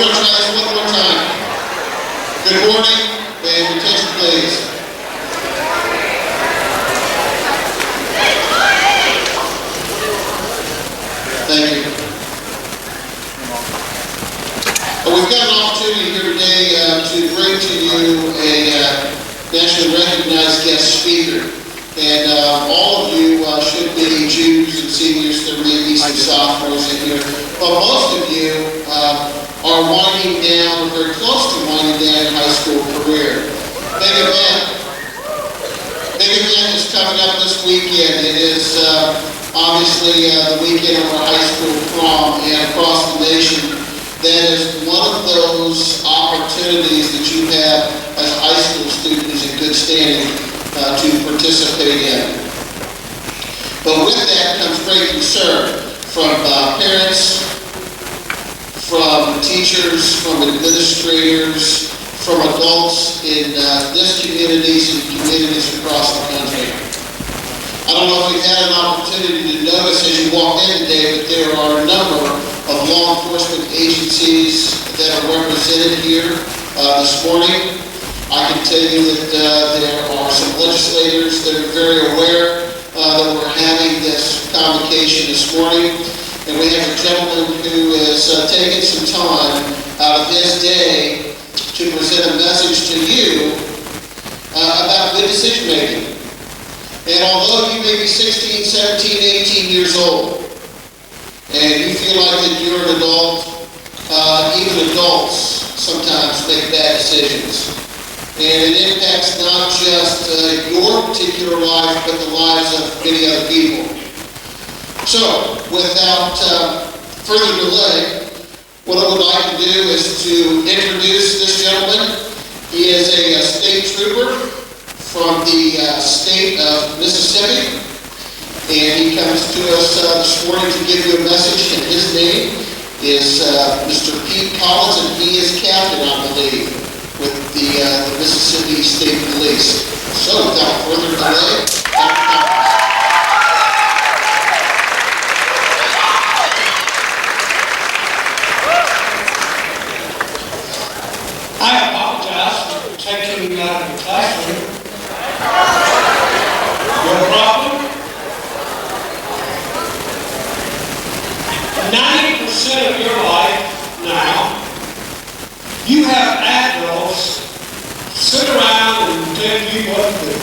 going to try this one more time. Good morning, and attention please. Thank you. We've got an opportunity here today to bring to you a nationally recognized guest speaker. And all of you should be juniors and seniors. There may be some sophomores in here. But most of you are winding down, or very close to winding down your high school career. Big event is coming up this weekend. It is obviously the weekend of our high school prom, and across the nation, that is one of those opportunities that you have as a high school student who's in good standing to participate in. But with that comes great concern from parents, from teachers, from administrators, from adults in this communities and communities across the country. I don't know if you've had an opportunity to notice as you walk in today, but there are a number of law enforcement agencies that are represented here this morning. I can tell you that there are some legislators that are very aware that we're having this convocation this morning. And we have a gentleman who is taking some time out of his day to present a message to you about good decision making. And although you may be 16, 17, 18 years old, and you feel like that you're an adult, even adults sometimes make bad decisions. And it impacts not just your particular life, but the lives of many other people. So, without further delay, what I would like to do is to introduce this gentleman. He is a state trooper from the state of Mississippi, and he comes to us this morning to give you a message, and his name is Mr. Pete Collins, and he is captain, I believe, with the Mississippi State Police. So, without further delay, Captain Collins. I apologize for taking you out of the classroom. No problem. 90% of your life now, you have adults sit around and tell you what to do.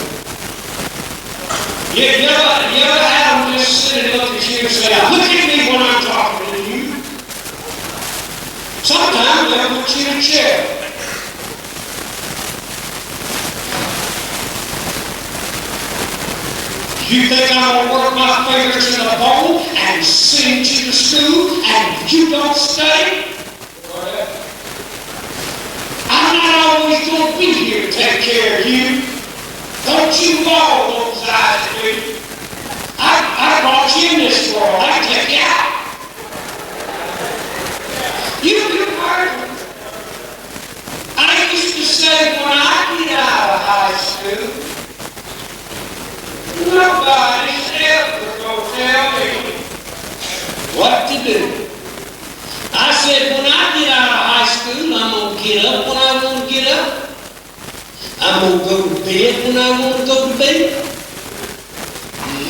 You ever have them just sit and look at you and say, look at me when I'm talking to you? Sometimes they'll put you in a chair. You think I'm going to work my fingers in a bowl and send you to school and you don't study? I'm not always going to be here to take care of you. Don't you roll those eyes at me. I brought you in this world. I can take you out. You heard. I used to say when I get out of high school, nobody's ever going to tell me what to do. I said, when I get out of high school, I'm going to get up when I want to get up. I'm going to go to bed when I want to go to bed.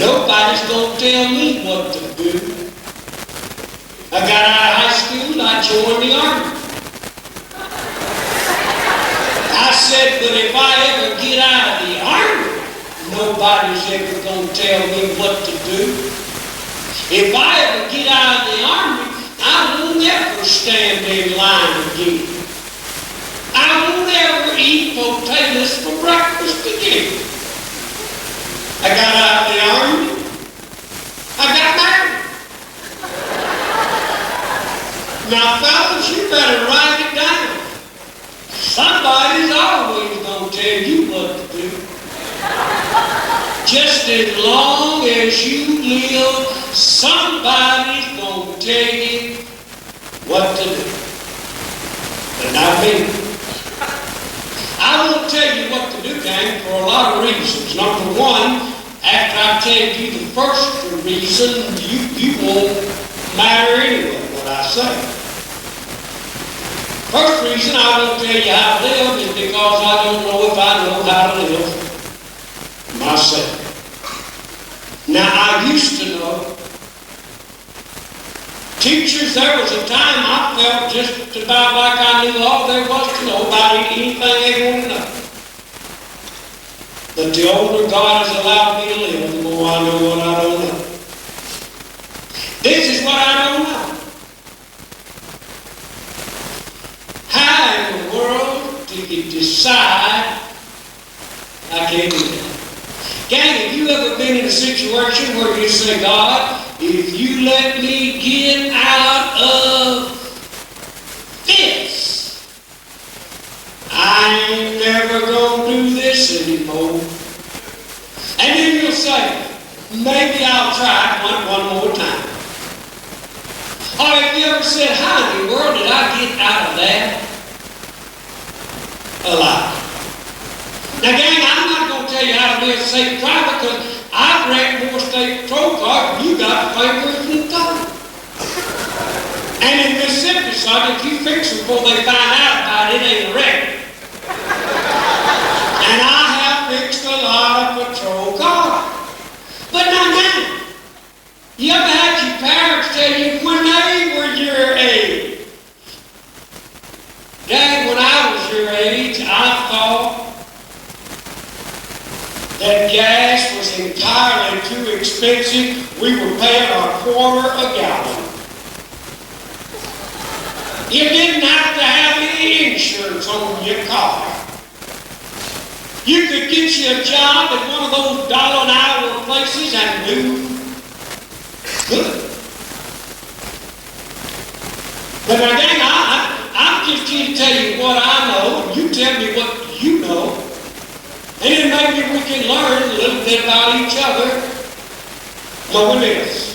Nobody's going to tell me what to do. I got out of high school, I joined the Army. I said, but if I ever get out of the Army, nobody's ever going to tell me what to do. If I ever get out of the Army, I won't ever stand in line again. I won't ever eat potatoes for breakfast again. I got out of the Army. I got married. Now, fellas, you better write it down. Somebody's always going to tell you what to do. Just as long as you live, somebody's going to tell you what to do. But not me. I won't tell you what to do, gang, for a lot of reasons. Number one, after I tell you the first reason, you won't matter anyway what I say. First reason I won't tell you how to live is because I don't know if I know how to live myself. Now, I used to know. Teachers, there was a time I felt just about like I knew all there was to know about anything they wanted to know. But the older God has allowed me to live, the more I know what I don't know. This is what I don't know. How in the world do you decide I can't do that? Gang, have you ever been in a situation where you say, God, if you let me get out of this, I ain't never gonna do this anymore. And then you'll say, maybe I'll try it one more time. Or have you ever said, how in the world did I get out of that alive? Now, gang, I'm not going to tell you how to be a safe driver because I've wrecked more state patrol cars than you got fingers in the tongue. And in Mississippi, son, if you fix them before they find out about it, it ain't a wreck. And I have fixed a lot of patrol cars. But now, you ever had your parents tell you when they were your age? Dad, when I was your age, I thought that gas was entirely too expensive. We were paying $1.25 a gallon. You didn't have to have any insurance on your car. You could get you a job at one of those dollar-an-hour places and do good. But again, I'm just here to tell you what I know, and you tell me what you know. And then maybe we can learn a little bit about each other knowing this.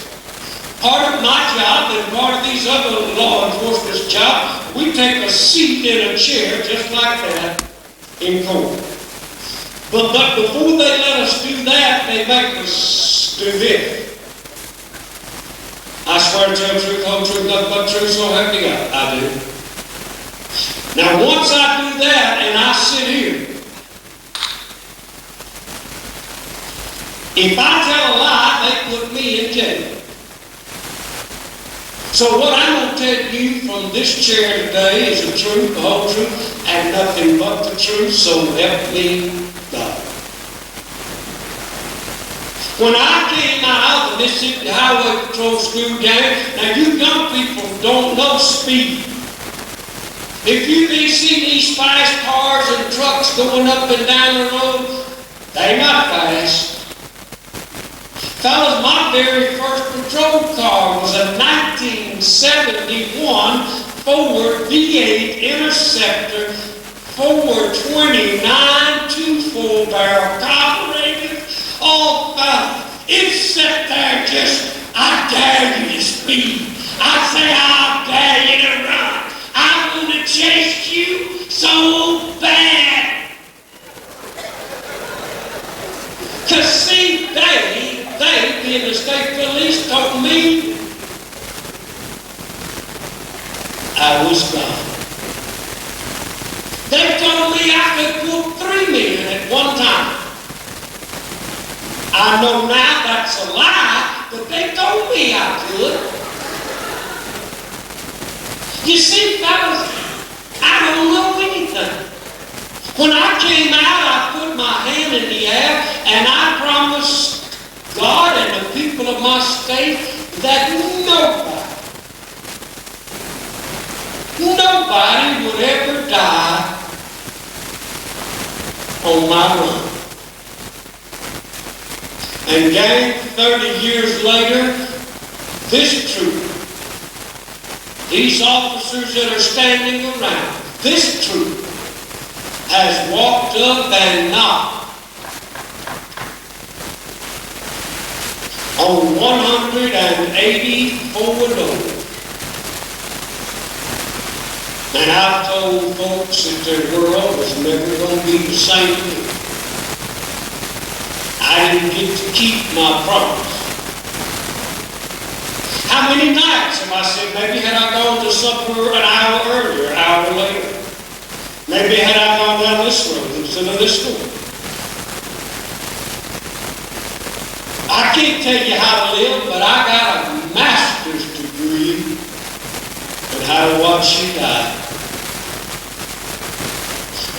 Part of my job and part of these other law enforcement jobs, we take a seat in a chair just like that in court. But before they let us do that, they make us do this. I swear to tell the truth, whole truth, nothing but truth, so help me God. I do. Now once I do that and I sit here, if I tell a lie, they put me in jail. So what I'm going to tell you from this chair today is the truth, the whole truth, and nothing but the truth, so help me God. When I came out of the Mississippi Highway Patrol School, gang, now you young people don't know speed. If you see these fast cars and trucks going up and down the road, they're not fast. Fellas, my very first patrol car was a 1971 Ford V8 Interceptor 429 2 barrel carbureted. Oh, fella, it sat there just, I dare you to speed. I say, I dare you to run. I'm going to chase you so bad. Because see, they being the state police, told me I was gone. They told me I could pull 3 men at one time. I know now that's a lie, but they told me I could. You see, fellas, I don't know anything. When I came out, I put my hand in the air and I promised God and the people of my state that nobody would ever die on my run. And gang, 30 years later, this troop, these officers that are standing around, this troop has walked up and knocked on 184 doors. And I've told folks that their world was never going to be the same again. I didn't get to keep my promise. How many nights have I said, maybe had I gone to supper an hour earlier, an hour later? Maybe had I gone down this road instead of this one? I can't tell you how to live, but I got a master's degree in how to watch you die.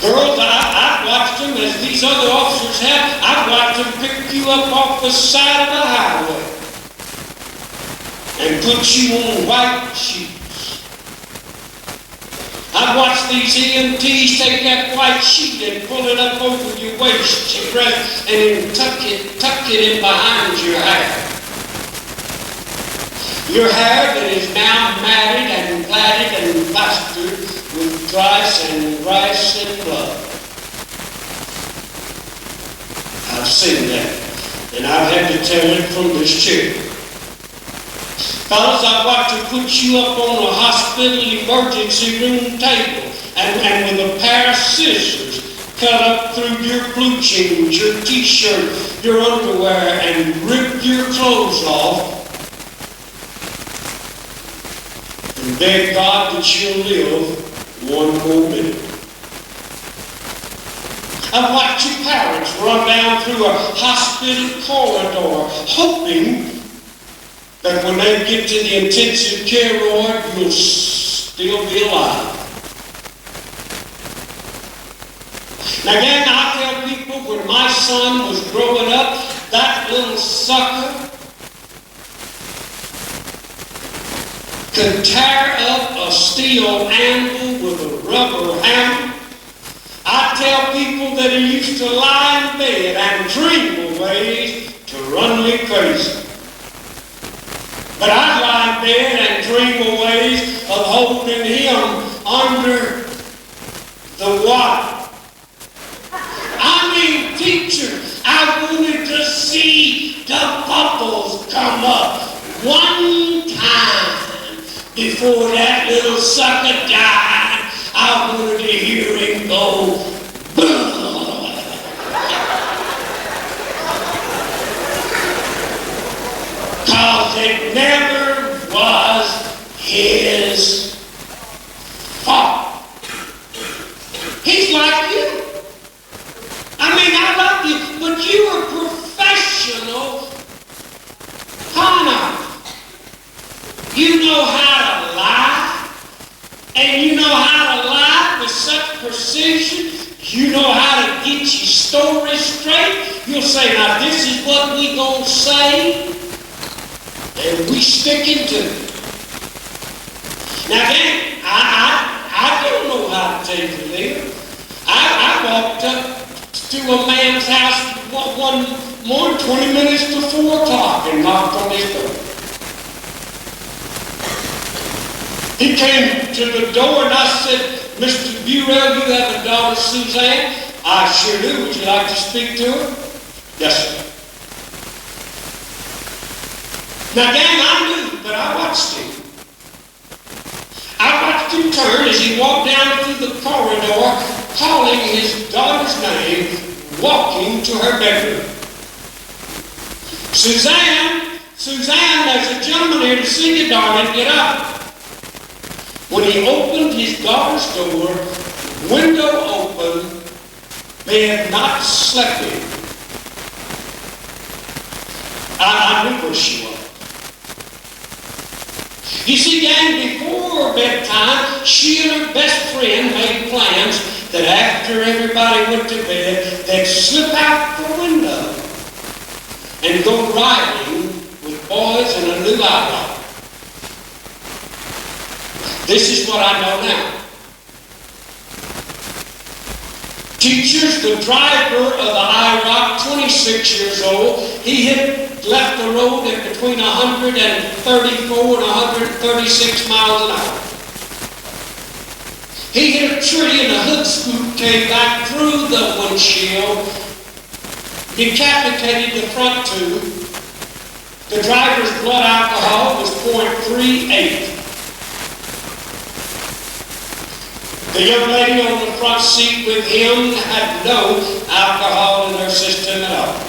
Girls, I've watched them, as these other officers have, I've watched them pick you up off the side of the highway and put you on white sheets. I've watched these EMTs take that white sheet and pull it up over your waist, your breast, and then tuck it in behind your hair. Your hair that is now matted and plaited and plastered with rice and blood. I've seen that, and I've had to tell it from this chair. Fellas, I've got to put you up on a hospital emergency room table and with a pair of scissors cut up through your blue jeans, your t-shirt, your underwear, and rip your clothes off and beg God that you'll live one more minute. I've watched your parents run down through a hospital corridor hoping that when they get to the intensive care ward, you'll still be alive. Now again, I tell people, when my son was growing up, that little sucker could tear up a steel anvil with a rubber hammer. I tell people that he used to lie in bed and dream of ways to run me crazy. But I'd lie in bed and dream of ways of holding him under the water. I mean, teacher, I wanted to see the bubbles come up one time before that little sucker died. I wanted to hear him go, boom. Because it never was his fault. He's like you. I mean, I love you, but you're a professional con. You know how to lie, and you know how to lie with such precision. You know how to get your story straight. You'll say, now this is what we gonna say, and we sticking to it. Now then, I don't know how to tell you this. I walked up to a man's house one morning, 20 minutes to 4 o'clock, and knocked on his door. He came to the door and I said, Mr. Burrell, you have a daughter, Suzanne? I sure do. Would you like to speak to her? Yes, sir. Now, gang, I knew, but I watched him. I watched him turn as he walked down through the corridor, calling his daughter's name, walking to her bedroom. Suzanne, there's a gentleman here to see you, darling. Get up. When he opened his daughter's door, window open, bed not slept in. I knew where she was. You see, gang, before bedtime, she and her best friend made plans that after everybody went to bed, they'd slip out the window and go riding with boys in a new IROC. This is what I know now. Teachers, the driver of the IROC, 26 years old, he had left the road at between 134 and 136 miles an hour. He hit a tree and a hood scoop came back through the windshield, decapitated the front tube. The driver's blood alcohol was .38. The young lady on the front seat with him had no alcohol in her system at all.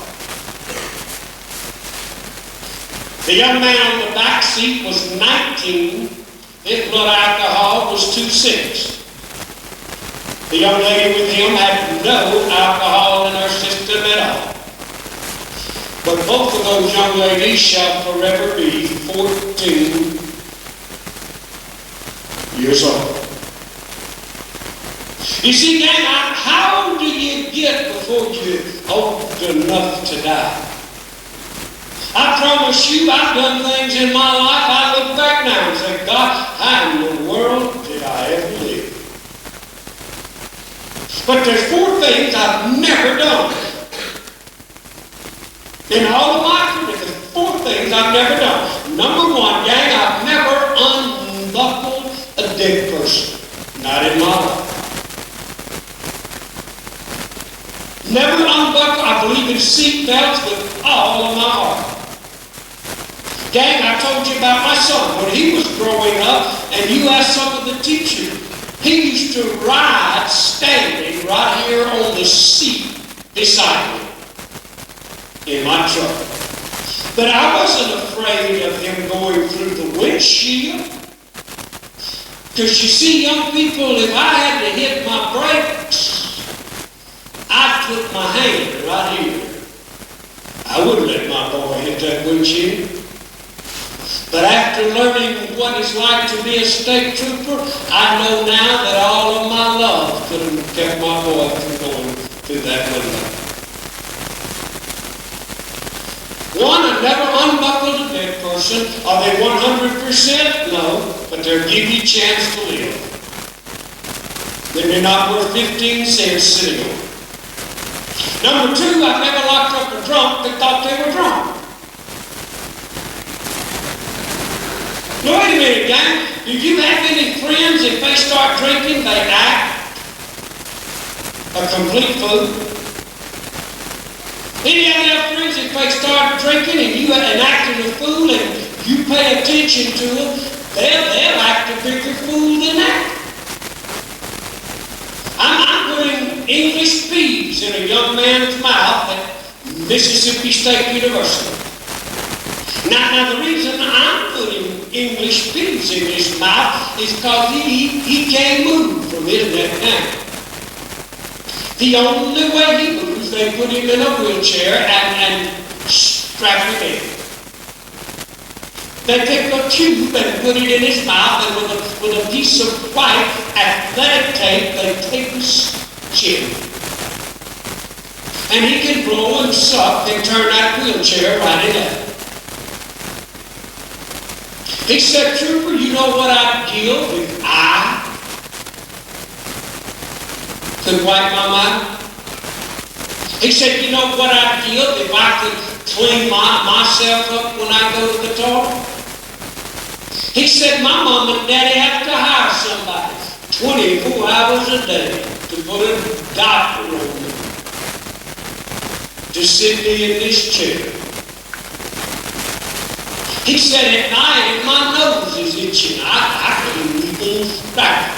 The young man on the back seat was 19. His blood alcohol was 2.6. The young lady with him had no alcohol in her system at all. But both of those young ladies shall forever be 14 years old. You see, gang, how do you get before you're old enough to die? I promise you, I've done things in my life, I look back now and say, God, how in the world did I ever live? But there's 4 things I've never done. In all of my career, there's 4 things I've never done. Number 1, gang, I've never unbuckled a dead person. Not in my life. Never unbuckled, I believe in seat belts with all of my heart. Gang, I told you about my son. When he was growing up, and you asked some of the teachers, he used to ride standing right here on the seat beside me in my truck. But I wasn't afraid of him going through the windshield. Because you see, young people, if I had to hit my brakes, I'd put my hand right here. I wouldn't let my boy hit that windshield. But after learning what it's like to be a state trooper, I know now that all of my love could have kept my boy from going through that window. 1, I never unbuckled a dead person. Are they 100%? No, but they'll give you a chance to live. Then they're not worth 15 cents sitting on. Number 2, I've never locked up a drunk that thought they were drunk. Now, wait a minute, gang. Do you have any friends, if they start drinking, they act a complete fool? Any of your friends, if they start drinking and acting a fool and you pay attention to them, they'll act a bigger fool than that. I'm putting English peas in a young man's mouth at Mississippi State University. Now the reason I'm putting English peas in his mouth is because he can't move from his neck down. The only way he moves, they put him in a wheelchair and strap him in. They pick a tube and put it in his mouth, and with a piece of white athletic tape, they tape his chin. And he can blow and suck and turn that wheelchair right and left. He said, "Trooper, you know what I'd give if I could wipe my mouth?" He said, "You know what I'd give if I could clean myself up when I go to the toilet?" He said, "My mom and daddy have to hire somebody 24 hours a day to put a doctor on me, to sit me in this chair." He said, "At night, if my nose is itching, I couldn't even strike it."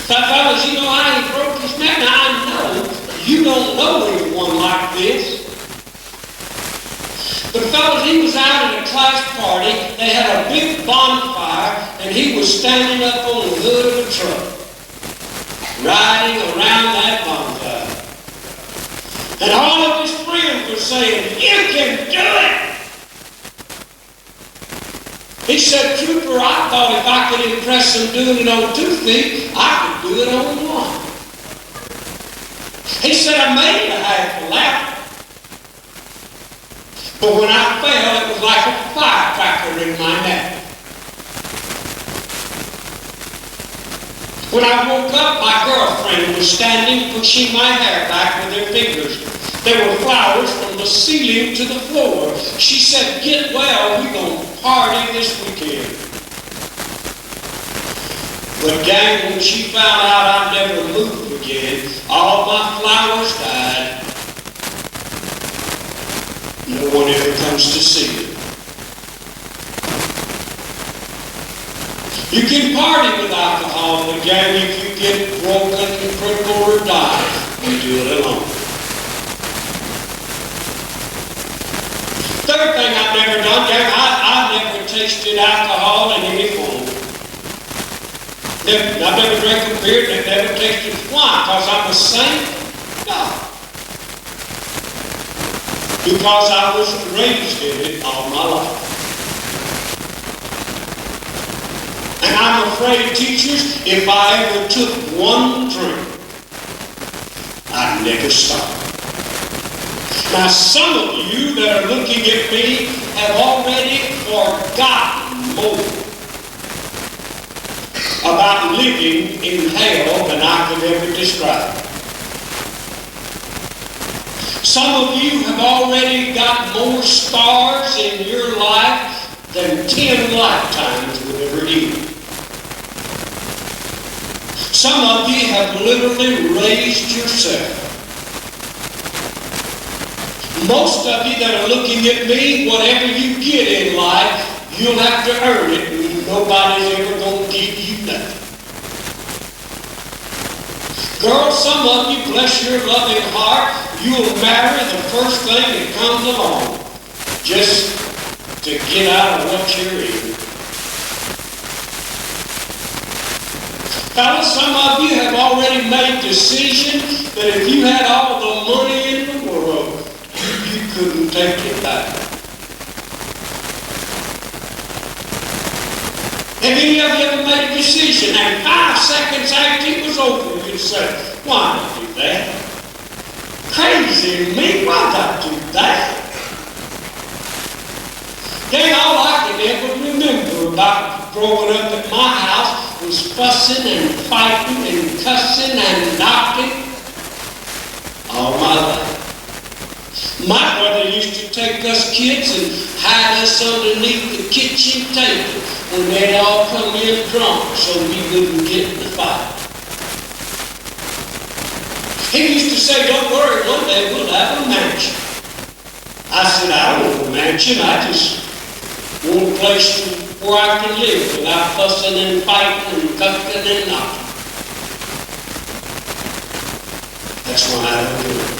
Fellas, you know how he broke his neck? Now, I know you don't know anyone like this. But fellas, he was out at a class party. They had a big bonfire, and he was standing up on the hood of a truck, riding around that bonfire. And all of his friends were saying, "You can do it!" He said, "Trooper, I thought if I could impress them doing it on 2 feet, I could do it on 1. He said, "I made a half a lap. But when I fell, it was like a firecracker in my neck. When I woke up, my girlfriend was standing pushing my hair back with her fingers. There were flowers from the ceiling to the floor. She said, 'Get well, we're going to party this weekend.' But gang, when she found out I'd never move again, all my flowers died. No one ever comes to see it. You can party with alcohol, but gang, if you get broken, crippled, or die, you do it alone. third thing I've never done, Jack, I've never tasted alcohol in any form. I've never drank a beer, never tasted. Why? Because I'm a saint? No. Because I was raised in it all my life. And I'm afraid, teachers, if I ever took one drink, I'd never stop. Now, some of you that are looking at me have already forgotten more about living in hell than I could ever describe. Some of you have already got more scars in your life than 10 lifetimes would ever equal. Some of you have literally raised yourself. Most of you that are looking at me, whatever you get in life, you'll have to earn it, and nobody's ever going to give you nothing. Girls, some of you, bless your loving heart, you'll marry the first thing that comes along just to get out of what you're in. Fellas, some of you have already made decisions that if you had all the money in the world, you couldn't take it back. Have any of you ever made a decision and 5 seconds after it was over, you'd say, why did I do that? Crazy me, why did I do that? Then all I can ever remember about growing up at my house was fussing and fighting and cussing and knocking all my life. My brother used to take us kids and hide us underneath the kitchen table when they'd all come in drunk so we wouldn't get in the fight. He used to say, don't worry, one day we'll have a mansion. I said, I don't want a mansion, I just want a place where I can live without fussing and fighting and cussing and knocking. That's why I don't do it.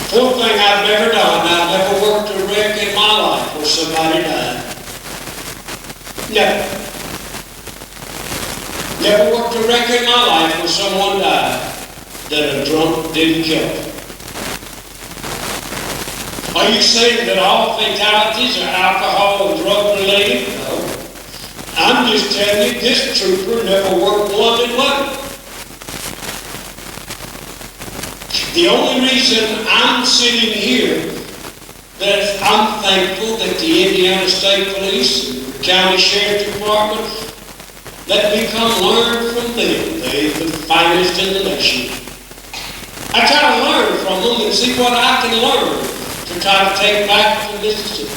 Fourth thing I've never done, I've never worked a wreck in my life where somebody died. Never. Never worked a wreck in my life where someone died that a drunk didn't kill. Are you saying that all fatalities are alcohol and drug related? No. I'm just telling you, this trooper never worked one that wasn't. The only reason I'm sitting here, that I'm thankful that the Indiana State Police and the County Sheriff's Department let me come learn from them. They're the finest in the nation. I try to learn from them and see what I can learn to try to take back to Mississippi.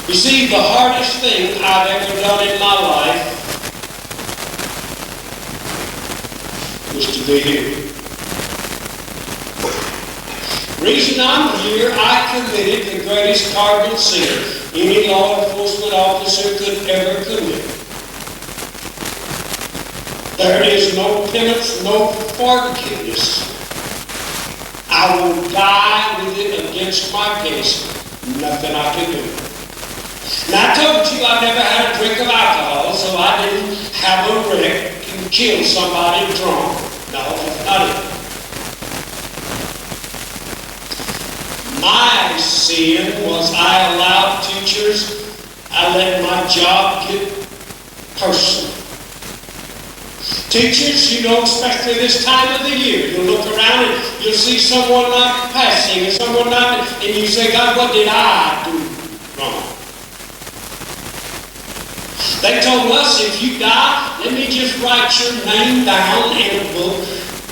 You see, the hardest thing I've ever done in my life was to be here. Reason I'm here, I committed the greatest cardinal sin any law enforcement officer could ever commit. There is no penance, no forgiveness. I will die with it against my case. Nothing I can do. Now I told you I never had a drink of alcohol, so I didn't have a wreck and kill somebody drunk. No, that's not it. My sin was I allowed teachers, I let my job get personal. Teachers, you know, especially this time of the year, you'll look around and you'll see someone not passing and someone not, and you say, God, what did I do wrong? They told us, if you die, let me just write your name down in a book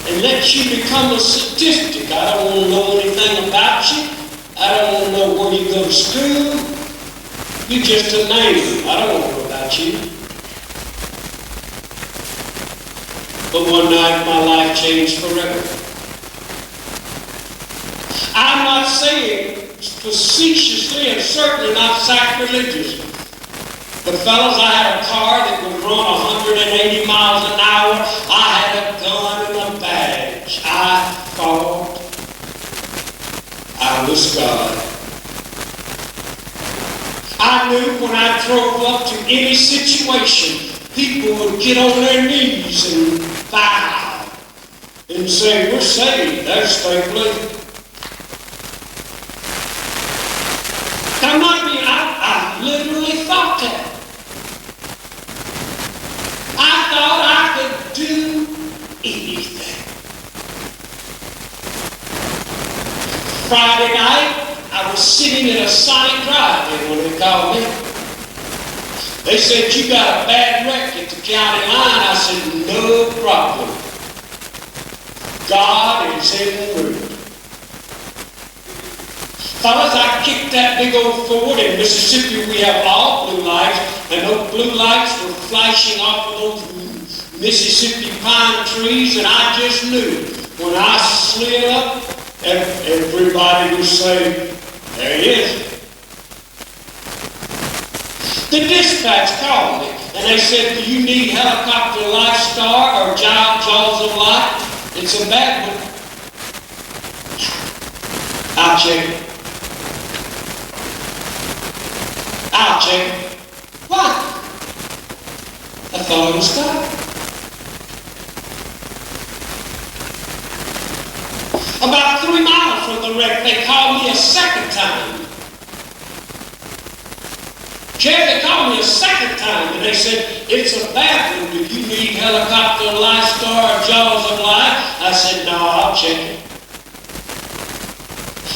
and let you become a statistic. I don't want to know anything about you. I don't want to know where you go to school. You're just a name. I don't want to know about you. But one night my life changed forever. I'm not saying facetiously and certainly not sacrilegiously. But fellas, I had a car that would run 180 miles an hour. I had a gun and a badge. I fought I was God. I knew when I drove up to any situation, people would get on their knees and bow and say, we're saved. There's Stapley. I'm not being, I literally thought that. I thought I could do anything. Friday night, I was sitting in a Sonic drive-in when they called me. They said, you got a bad wreck at the county line. I said, no problem. God is in the room. Fellas, I kicked that big old Ford. In Mississippi, we have all blue lights, and those blue lights were flashing off of those Mississippi pine trees, and I just knew when I slid up, everybody would say, there he is. The dispatch called me, and they said, do you need helicopter Lifestar or Jaws of Light? It's a bad one. I'll check it. I'll check it. What? I thought it was God. About 3 miles from the wreck, they called me a second time. They called me a second time, and they said, it's a bad one. Do you need helicopter Lifestar or Jaws of Light? I said, no, I'll check it.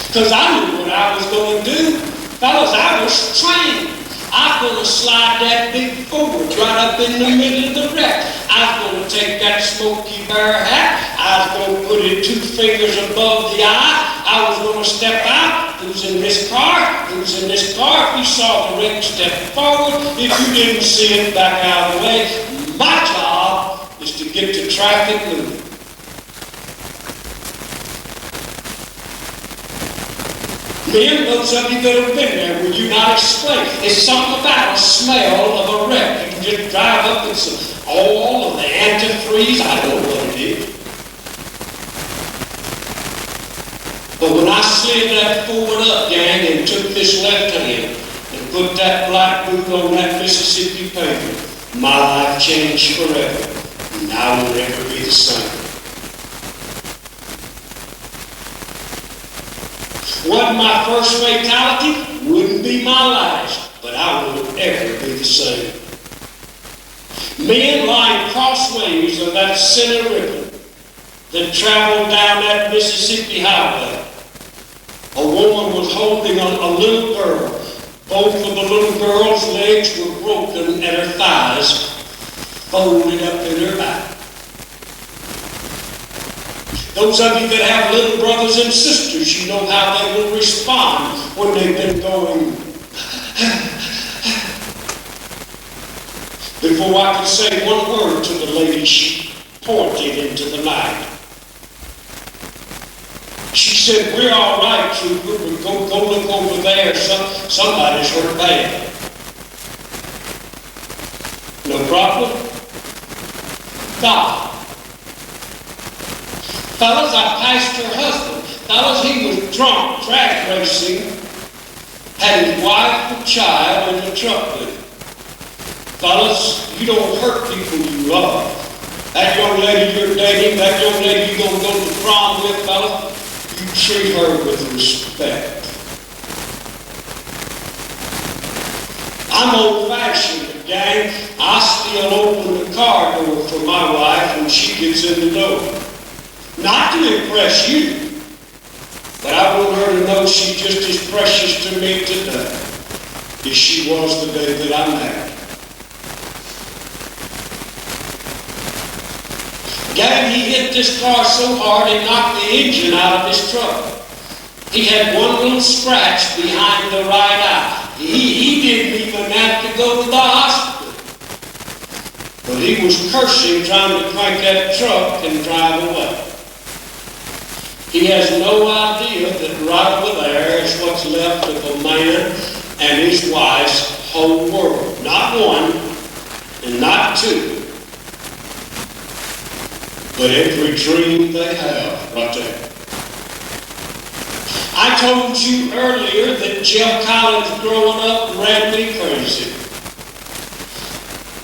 Because I knew what I was going to do. Fellas, I was trained. I was going to slide that big Ford right up in the middle of the wreck. I was going to take that Smokey Bear hat. I was going to put it 2 fingers above the eye. I was going to step out. Who's in this car? Who's in this car? If you saw the wreck, step forward. If you didn't see it, back out of the way. My job is to get the traffic moving. Men, those of you that have been there, will you not explain? It's something about a smell of a wreck. You can just drive up with some oil or the antifreeze. I don't know what it is. But when I slid that Ford up, gang, and took this left hand and put that black boot on that Mississippi pavement, my life changed forever. And I will never be the same. Wasn't my first fatality, wouldn't be my last, but I won't ever be the same. Men lying crossways of that center ribbon that traveled down that Mississippi highway. A woman was holding a little girl. Both of the little girl's legs were broken and her thighs folded up in her back. Those of you that have little brothers and sisters, you know how they will respond when they've been going. Before I could say one word to the lady, she pointed into the night. She said, we're all right, trooper, but go look over there. Somebody's hurt bad. No problem? God. Fellas, I passed her husband. Fellas, he was drunk, track racing, had his wife and child in the truck with him. Fellas, you don't hurt people you love. That young lady you're dating, that young lady you're going to go to prom with, fellas, you treat her with respect. I'm old-fashioned, gang. I still open the car door for my wife when she gets in the door. Not to impress you, but I want her to know she's just as precious to me today as she was the day that I met her. Gang, he hit this car so hard it knocked the engine out of his truck. He had one little scratch behind the right eye. He didn't even have to go to the hospital. But he was cursing trying to crank that truck and drive away. He has no idea that right over there is what's left of a man and his wife's whole world. Not one and not two, but every dream they have right there. I told you earlier that Jeff Collins growing up ran me crazy.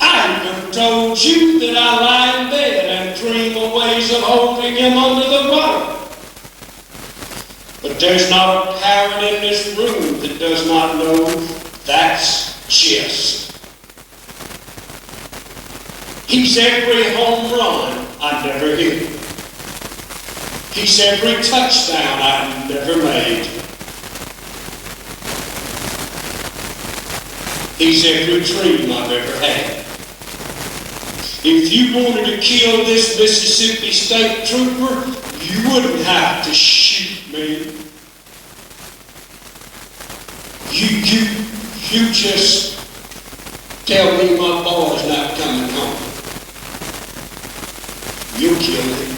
I even told you that I lie in bed and dream of ways of holding him under the water. But there's not a parent in this room that does not know that's just. He's every home run I never hit. He's every touchdown I never made. He's every dream I've ever had. If you wanted to kill this Mississippi State Trooper, you wouldn't have to shoot me. You just tell me my boy's not coming home. You'll kill him.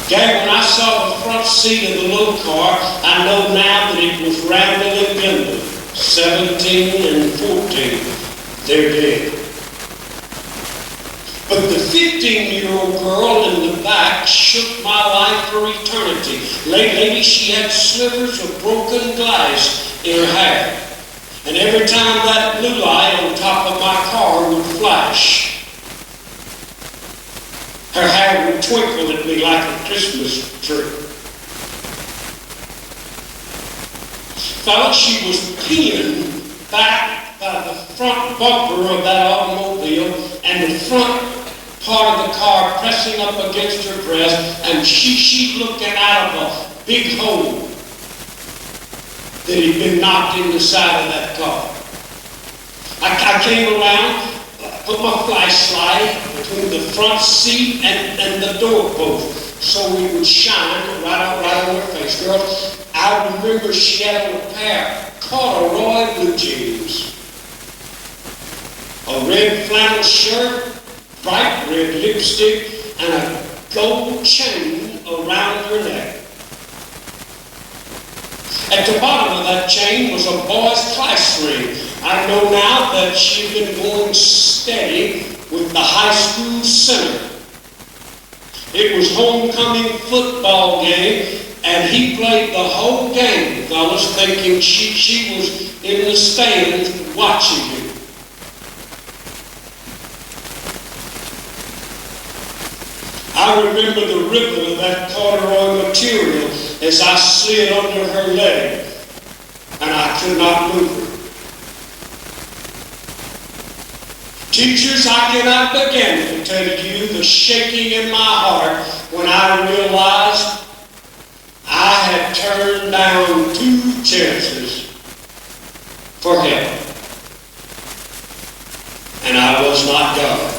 Gary, when I saw the front seat of the little car, I know now that it was Randall and Bindle, 17 and 14. They're dead. But the 15-year-old girl in the back shook my life for eternity. Lately, she had slivers of broken glass in her hair. And every time that blue light on top of my car would flash, her hair would twinkle at me like a Christmas tree. Fellas, she was pinned back by the front bumper of that automobile and the front part of the car pressing up against her breast, and she's looking out of a big hole that had been knocked in the side of that car. I came around, put my flashlight between the front seat and the doorpost so it would shine right on her face. Girl, I remember she had on a pair of corduroy blue jeans, a red flannel shirt, bright red lipstick, and a gold chain around her neck. At the bottom of that chain was a boy's class ring. I know now that she'd been going steady with the high school center. It was homecoming football game, and he played the whole game, fellas, thinking she was in the stands watching him. I remember the ripple of that corduroy material as I slid under her leg, and I could not move her. Teachers, I cannot begin to tell you the shaking in my heart when I realized I had turned down 2 chances for help, and I was not God.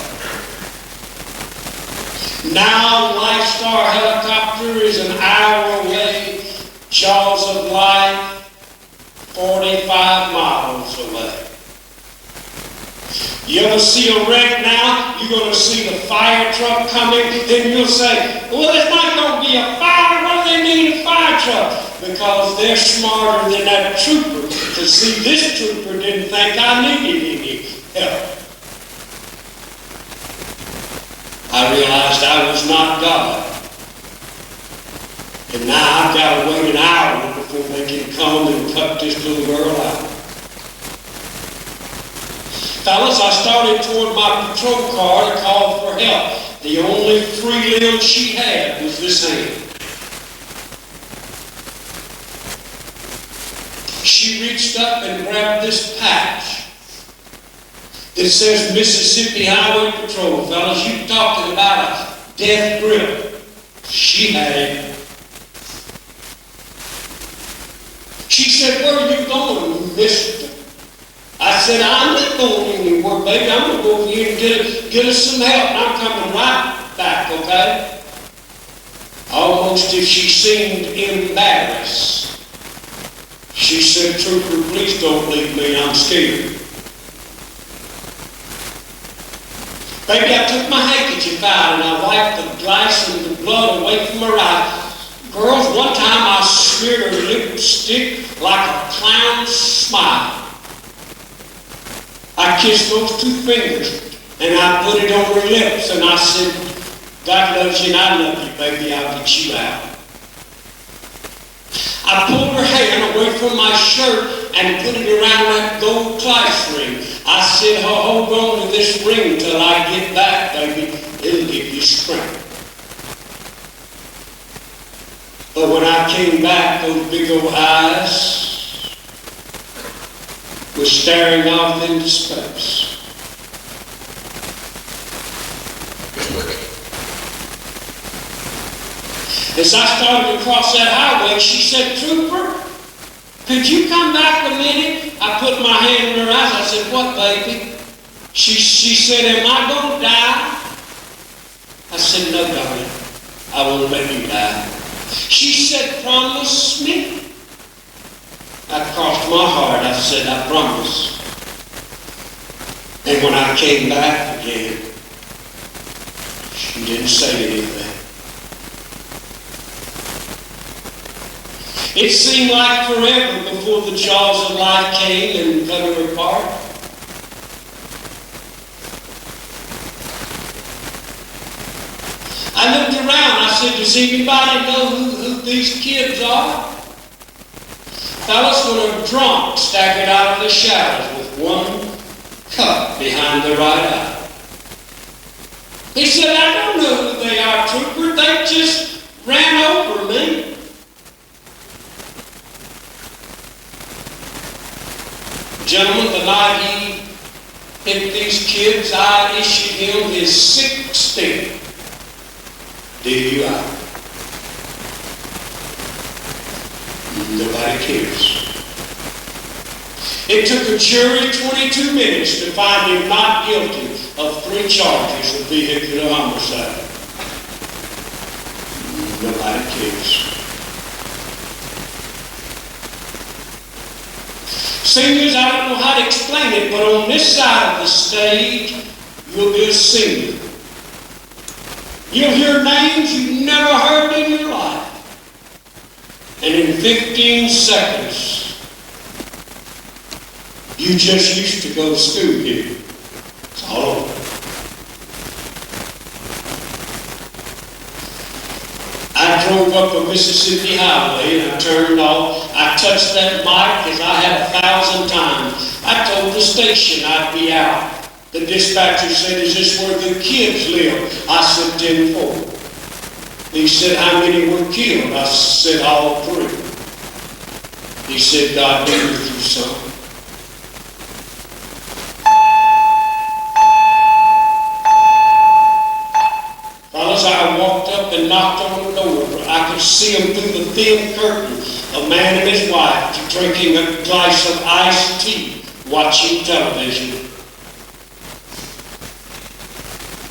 Now, Life Star helicopter is an hour away, jaws of life 45 miles away. You ever see a wreck now? You're going to see the fire truck coming, then you'll say, well, it's not going to be a fire. What do they need a fire truck? Because they're smarter than that trooper. To see, this trooper didn't think I needed any help. I realized I was not God. And now I've got to wait an hour before they can come and cut this little girl out. Fellas, I started toward my patrol car to call for help. The only free limb she had was this hand. She reached up and grabbed this patch. It says Mississippi Highway Patrol. Fellas, you talking about a death grip. She had it. She said, where are you going, mister? I said, I'm not going anywhere, baby. I'm going to go over here and get us some help. And I'm coming right back, okay? Almost if she seemed embarrassed. She said, Trooper, please don't leave me. I'm scared. Baby, I took my handkerchief out and I wiped the glass and the blood away from her eye. Girls, one time I smeared her lipstick like a clown's smile. I kissed those 2 fingers and I put it on her lips, and I said, God loves you and I love you, baby, I'll get you out. I pulled her hand away from my shirt and put it around that gold class ring. I said, hold on to this ring till I get back, baby. It'll give you strength. But when I came back, those big old eyes were staring off into space. As I started to cross that highway, she said, Trooper, could you come back a minute? I put my hand in her eyes. I said, what, baby? She said, am I going to die? I said, no, darling. I won't let you die. She said, promise me. I crossed my heart. I said, I promise. And when I came back again, she didn't say anything. It seemed like forever before the jaws of life came and cut her apart. I looked around. I said, does anybody know who these kids are? Fellas were drunk, staggered out of the shadows with one cup behind their right eye. He said, I don't know who they are, Trooper. They just ran over me. Gentlemen, the night he hit these kids, I issued him his 16th DUI. Nobody cares. It took a jury 22 minutes to find him not guilty of 3 charges of vehicular homicide. Nobody cares. Seniors, I don't know how to explain it, but on this side of the stage, you'll be a senior. You'll hear names you've never heard in your life. And in 15 seconds, you just used to go to school here. It's all over. I drove up a Mississippi highway and I turned off. I touched that mic as I had 1,000 times. I told the station I'd be out. The dispatcher said, is this where the kids live? I said, 10-4. He said, how many were killed? I said, all 3. He said, God be with you, son. Fellas, I walked up and knocked on the door. I could see him through the thin curtain, a man and his wife drinking a glass of iced tea, watching television.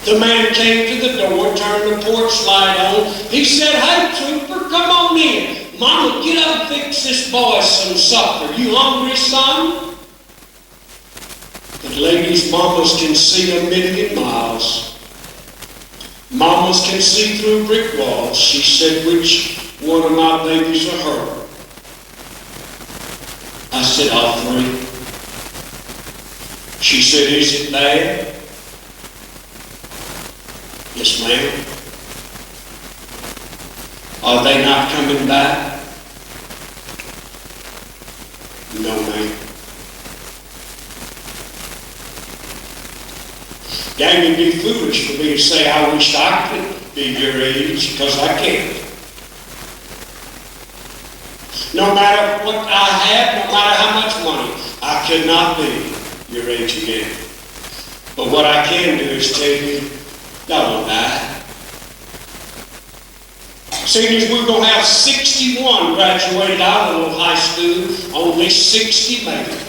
The man came to the door, turned the porch light on. He said, hey, Trooper, come on in. Mama, get up and fix this boy some supper. You hungry, son? But ladies, mamas can see a million miles. Mamas can see through brick walls. She said, which one of my babies are her? I said, all 3. She said, is it bad? Yes, ma'am. Are they not coming back? No, ma'am. Gang, it'd be foolish for me to say I wish I could be your age, because I can't. No matter what I had, no matter how much money, I could not be your age again. But what I can do is tell you, y'all won't die. Seniors, we're going to have 61 graduated out of high school, only 60 made it.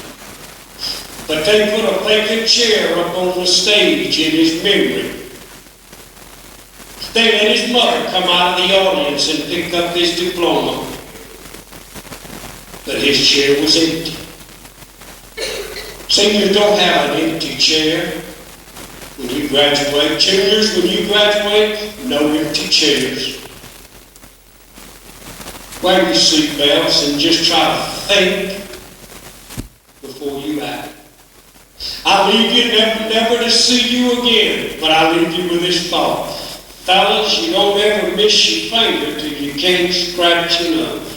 But they put a vacant chair up on the stage in his memory. They let his mother come out of the audience and pick up his diploma. But his chair was empty. Seniors don't have an empty chair when you graduate. Juniors, when you graduate, no empty chairs. Wear your seatbelts and just try to think before you act. I leave you never to see you again, but I leave you with this thought. Fellas, you don't ever miss your finger till you can't scratch enough.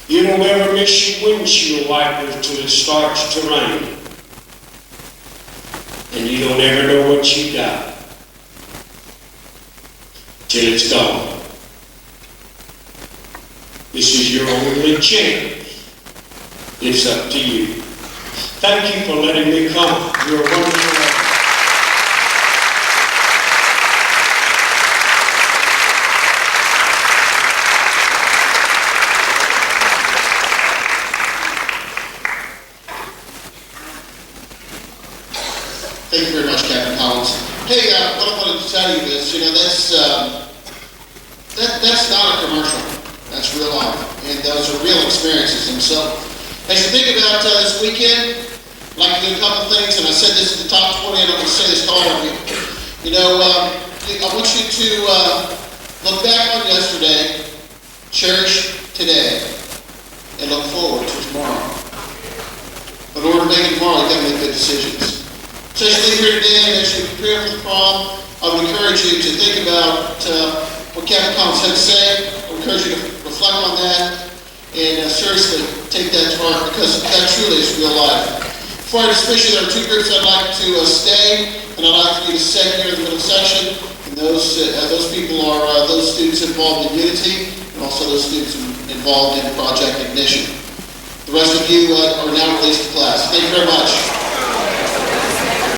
You don't ever miss your windshield wipers till it starts to rain. And you don't ever know what you got till it's gone. This is your only chance. It's up to you. Thank you for letting me come. You're a wonderful man. Thank you very much, Captain Collins. Hey, what I wanted to tell you is, that's not a commercial. That's real life, and those are real experiences. And so, as you think about this weekend, I'd like to do a couple things, and I said this at the top 20, and I'm going to say this to all of you. I want you to look back on yesterday, cherish today, and look forward to tomorrow. But in order to make it tomorrow, you've got to make good decisions. So as you leave here today, and as you prepare for the prom, I would encourage you to think about what Captain Collins had to say. I would encourage you to reflect on that and seriously take that to heart, because that truly is real life. Before I dismiss you, there are two groups I'd like to stay, and I'd like for you to stay here in the middle section. And those people are those students involved in Unity, and also those students involved in Project Ignition. The rest of you are now released to class. Thank you very much.